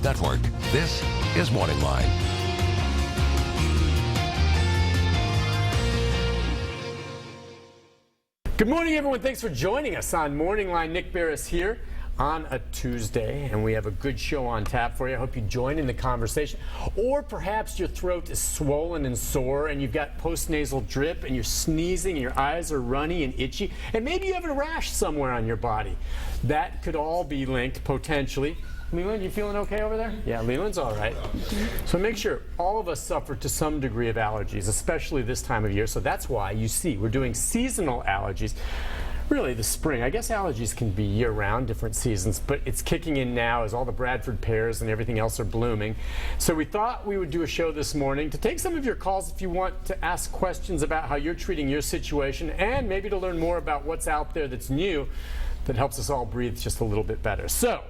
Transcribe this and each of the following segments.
95 Network. This is Morning Line. Good morning, everyone. Thanks for joining us on Morning Line. Nick Barris here on a Tuesday, and we have a good show on tap for you. I hope you join in the conversation. Or perhaps your throat is swollen and sore, and you've got postnasal drip, and you're sneezing, and your eyes are runny and itchy, and maybe you have a rash somewhere on your body. That could all be linked, potentially. Leland, you feeling okay over there? Yeah, Leland's all right. So make sure all of us suffer to some degree of allergies, especially this time of year. So that's why you see we're doing seasonal allergies. Really, the spring. I guess allergies can be year-round, different seasons, but it's kicking in now as all the Bradford pears and everything else are blooming. So we thought we would do a show this morning to take some of your calls if you want to ask questions about how you're treating your situation and maybe to learn more about what's out there that's new that helps us all breathe just a little bit better. So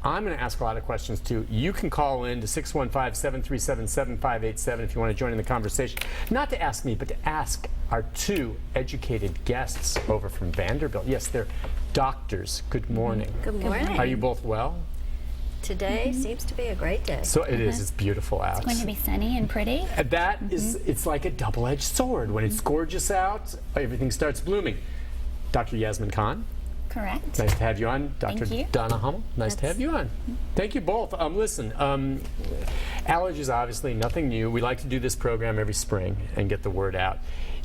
I'm going to ask a lot of questions too. You can call in to 615-737-7587 if you want to join in the conversation. Not to ask me, but to ask our two educated guests over from Vanderbilt. Yes, they're doctors. Good morning. Good morning. Are you both well? Today seems to be a great day. So it is. It's beautiful out. It's going to be sunny and pretty. And that is, it's like a double-edged sword. When it's gorgeous out, everything starts blooming. Dr. Yasmin Khan. Correct. Nice to have you on. Dr. Thank you. Donna Hummel, nice to have you on. Thank you both. Listen, allergies, obviously nothing new. We like to do this program every spring and get the word out.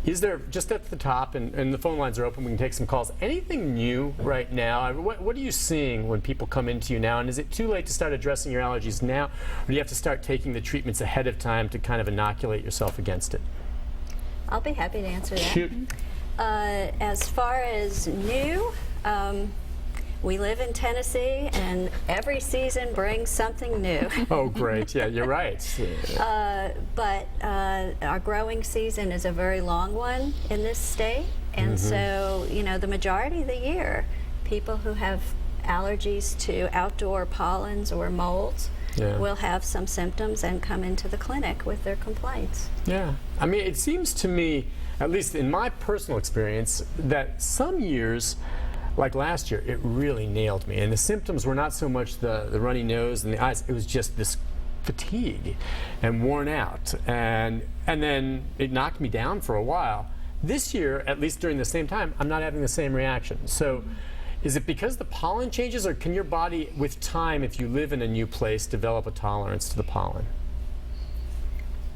Is there, just at the top, and the phone lines are open, we can take some calls, anything new right now? What are you seeing when people come into you now? And is it too late to start addressing your allergies now? Or do you have to start taking the treatments ahead of time to kind of inoculate yourself against it? I'll be happy to answer that. Shoot. As far as new, we live in Tennessee, and every season brings something new. Oh, great. Yeah, you're right. But our growing season is a very long one in this state, and so, you know, the majority of the year, people who have allergies to outdoor pollens or molds will have some symptoms and come into the clinic with their complaints. Yeah. I mean, it seems to me, at least in my personal experience, that some years, like last year, it really nailed me. And the symptoms were not so much the runny nose and the eyes, it was just this fatigue and worn out. And then it knocked me down for a while. This year, at least during the same time, I'm not having the same reaction. So is it because the pollen changes, or can your body, with time, if you live in a new place, develop a tolerance to the pollen?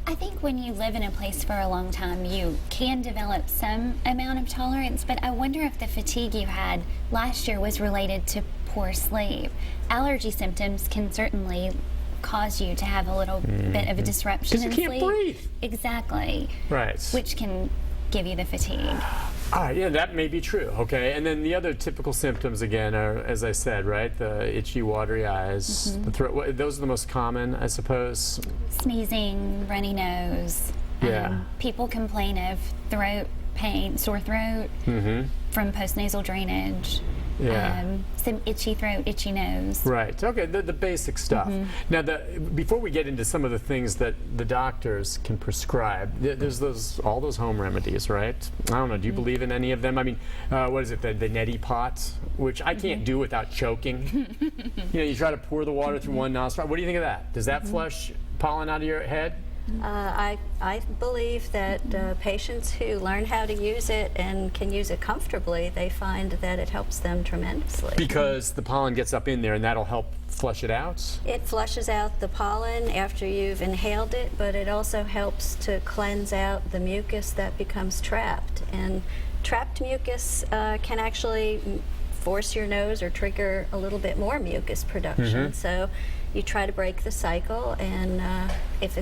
I think when you live in a place for a long time, you can develop some amount of tolerance, but I wonder if the fatigue you had last year was related to poor sleep. Allergy symptoms can certainly cause you to have a little bit of a disruption in sleep. Because you can't breathe. Exactly. Right. Which can give you the fatigue. All right, yeah, that may be true, okay. And then the other typical symptoms, again, are, as I said, right, the itchy, watery eyes, the throat. Those are the most common, I suppose. Sneezing, runny nose. Yeah. People complain of throat pain, sore throat from postnasal drainage. Yeah. Some itchy throat, itchy nose. Right. Okay. The basic stuff. Now, before we get into some of the things that the doctors can prescribe, there's all those home remedies, right? I don't know. Do you believe in any of them? I mean, what is it? The neti pot, which I can't do without choking. You know, you try to pour the water through one nostril. What do you think of that? Does that flush pollen out of your head? I believe that patients who learn how to use it and can use it comfortably, they find that it helps them tremendously. Because the pollen gets up in there and that'll help flush it out? It flushes out the pollen after you've inhaled it, but it also helps to cleanse out the mucus that becomes trapped. And trapped mucus can actually force your nose or trigger a little bit more mucus production. So you try to break the cycle, and if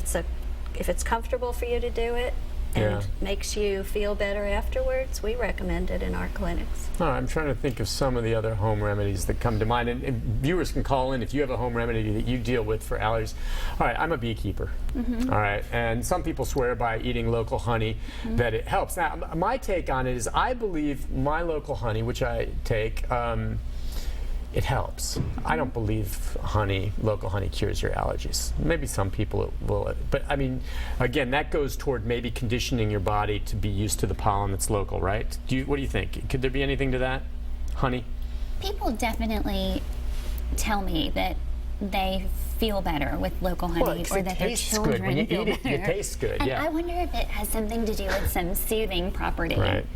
it's comfortable for you to do it and makes you feel better afterwards, we recommend it in our clinics. Oh, I'm trying to think of some of the other home remedies that come to mind, and viewers can call in if you have a home remedy that you deal with for allergies. All right, I'm a beekeeper, all right, and some people swear by eating local honey that it helps. Now, my take on it is I believe my local honey, which I take, it helps. I don't believe local honey cures your allergies. Maybe some people will, but I mean, again, that goes toward maybe conditioning your body to be used to the pollen that's local, right? What do you think? Could there be anything to that? Honey? People definitely tell me that they feel better with local honey, Well, 'cause or it that their tastes good. children When you feel eat it, better. it tastes good, And yeah. I wonder if it has something to do with some soothing property. Right.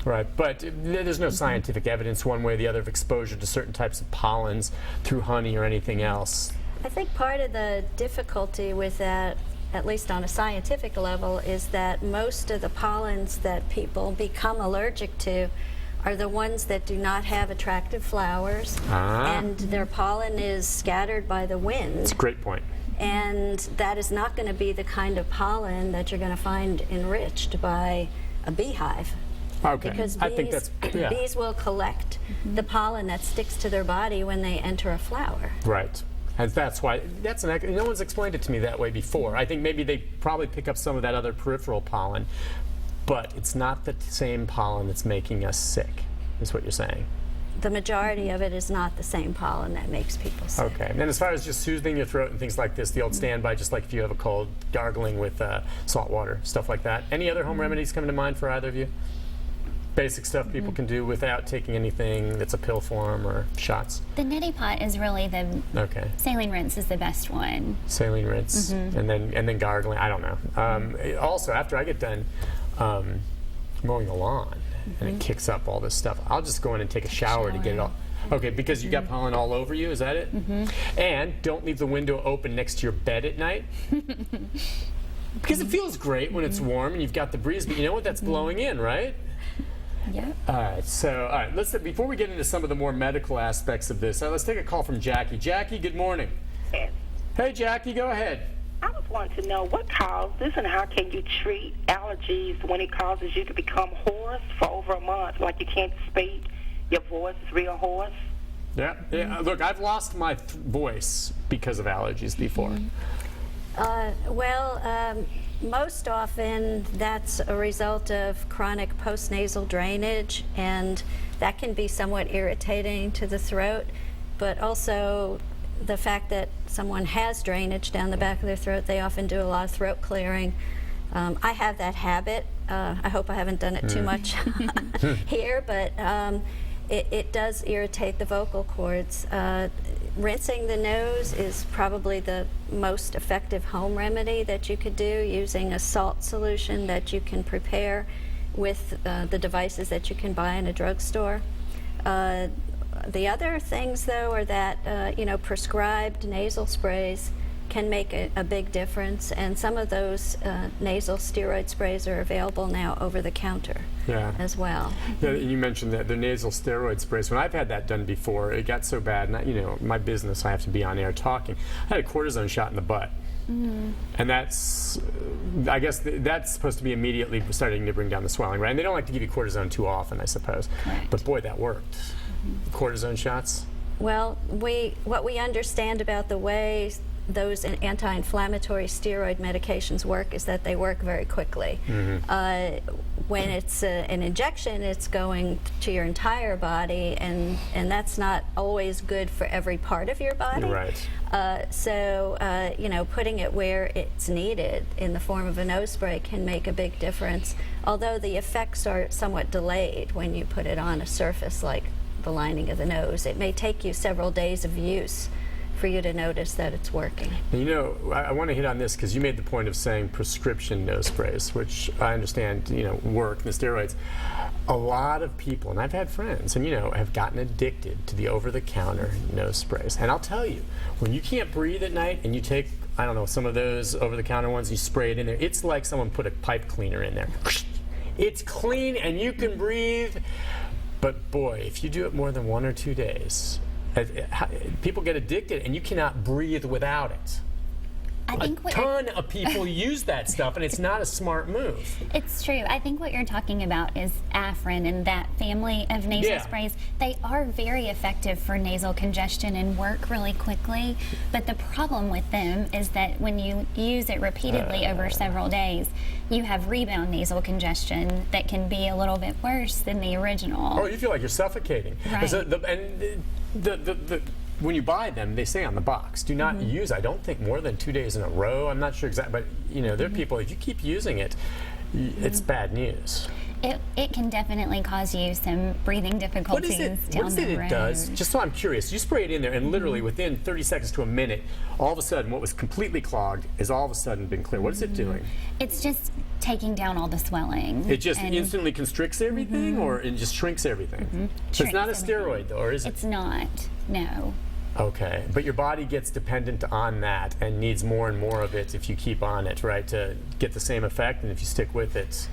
Right, but there's no scientific evidence one way or the other of exposure to certain types of pollens through honey or anything else. I think part of the difficulty with that, at least on a scientific level, is that most of the pollens that people become allergic to are the ones that do not have attractive flowers, and their pollen is scattered by the wind. Great point. And that is not going to be the kind of pollen that you're going to find enriched by a beehive. Okay, Because I think that's, yeah. bees will collect the pollen that sticks to their body when they enter a flower. Right. And that's why, no one's explained it to me that way before. I think maybe they probably pick up some of that other peripheral pollen, but it's not the same pollen that's making us sick, is what you're saying. The majority of it is not the same pollen that makes people sick. Okay. And as far as just soothing your throat and things like this, the old standby, just like if you have a cold, gargling with salt water, stuff like that. Any other home remedies come to mind for either of you? Basic stuff people can do without taking anything that's a pill form or shots? The neti pot is really the Okay. saline rinse is the best one. Saline rinse, and then gargling. I don't know. Also, after I get done mowing the lawn, and it kicks up all this stuff, I'll just go in and take a shower to get it all. Okay, because you got pollen all over you, is that it? And don't leave the window open next to your bed at night. Because it feels great when it's warm and you've got the breeze, but you know what that's blowing in, right? Yeah. All right, let's before we get into some of the more medical aspects of this, let's take a call from Jackie. Jackie, good morning. Yes. Hey, Jackie, go ahead. I was wanting to know what causes and how can you treat allergies when it causes you to become hoarse for over a month, like you can't speak, your voice is real hoarse? Yeah. Look, I've lost my voice because of allergies before. Most often that's a result of chronic postnasal drainage, and that can be somewhat irritating to the throat, but also the fact that someone has drainage down the back of their throat, they often do a lot of throat clearing. I have that habit. I hope I haven't done it too much here, but it does irritate the vocal cords. Rinsing the nose is probably the most effective home remedy that you could do, using a salt solution that you can prepare with the devices that you can buy in a drugstore. The other things, though, are that prescribed nasal sprays can make a big difference, and some of those nasal steroid sprays are available now over the counter as well. Yeah, you mentioned that the nasal steroid sprays. When I've had that done before, it got so bad, and my business, I have to be on air talking. I had a cortisone shot in the butt. And that's, I guess that's supposed to be immediately starting to bring down the swelling, right? And they don't like to give you cortisone too often, I suppose. Correct. But boy, that worked. Cortisone shots? Well, what we understand about the way those anti-inflammatory steroid medications work is that they work very quickly. When it's an injection, it's going to your entire body, and that's not always good for every part of your body. Right. Putting it where it's needed in the form of a nose spray can make a big difference, although the effects are somewhat delayed when you put it on a surface like the lining of the nose. It may take you several days of use for you to notice that it's working. I want to hit on this because you made the point of saying prescription nose sprays, which I understand, work, the steroids. A lot of people, and I've had friends, and have gotten addicted to the over-the-counter nose sprays. And I'll tell you, when you can't breathe at night and you take, some of those over-the-counter ones, you spray it in there, it's like someone put a pipe cleaner in there. It's clean and you can breathe, but boy, if you do it more than 1 or 2 days, people get addicted and you cannot breathe without it. I think a ton of people use that stuff, and it's not a smart move. It's true. I think what you're talking about is Afrin and that family of nasal sprays. They are very effective for nasal congestion and work really quickly, but the problem with them is that when you use it repeatedly over several days, you have rebound nasal congestion that can be a little bit worse than the original. Oh, you feel like you're suffocating. Right. When you buy them, they say on the box, do not use, I don't think, more than 2 days in a row. I'm not sure exactly, but there are people, if you keep using it, it's bad news. It can definitely cause you some breathing difficulties What is down the it road. it does? Just so I'm curious, you spray it in there and literally within 30 seconds to a minute, all of a sudden what was completely clogged is all of a sudden been clear. What is it doing? It's just taking down all the swelling. It just and instantly constricts everything, or it just shrinks everything? So it's not a Shrinks everything. steroid, though, or is it? It's not, no. Okay, but your body gets dependent on that and needs more and more of it if you keep on it, right, to get the same effect, and if you stick with it.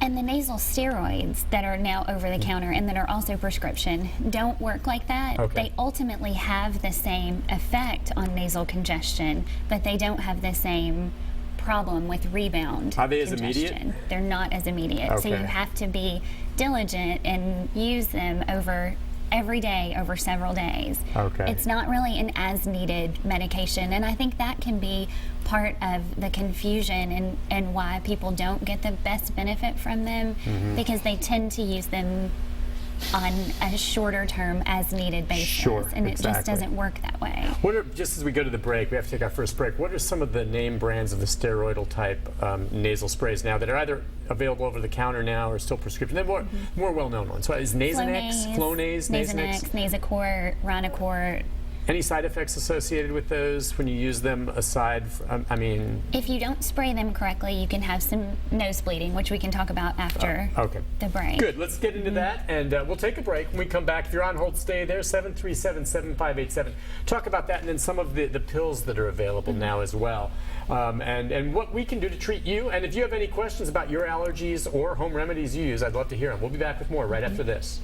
And the nasal steroids that are now over the counter and that are also prescription don't work like that. Okay. They ultimately have the same effect on nasal congestion, but they don't have the same problem with rebound Are they as congestion. immediate? They're not as immediate. So Okay. you have to be diligent and use them over every day over several days. Okay. It's not really an as needed medication, and I think that can be part of the confusion and why people don't get the best benefit from them, because they tend to use them on a shorter term as needed basis, Sure, and it just exactly. doesn't work that way. What are, just as we go to the break, we have to take our first break, what are some of the name brands of the steroidal type nasal sprays now that are either available over the counter now or still prescription? They're more well-known ones. So is Nasonex, Flonase, Nasonex, Nasacort, Rhinocort. Any side effects associated with those when you use them aside from, I mean... If you don't spray them correctly, you can have some nose bleeding, which we can talk about after Okay. the break. Good. Let's get into that, and we'll take a break. When we come back, if you're on hold, stay there, 737-7587. Talk about that and then some of the pills that are available now as well, and what we can do to treat you. And if you have any questions about your allergies or home remedies you use, I'd love to hear them. We'll be back with more right after this.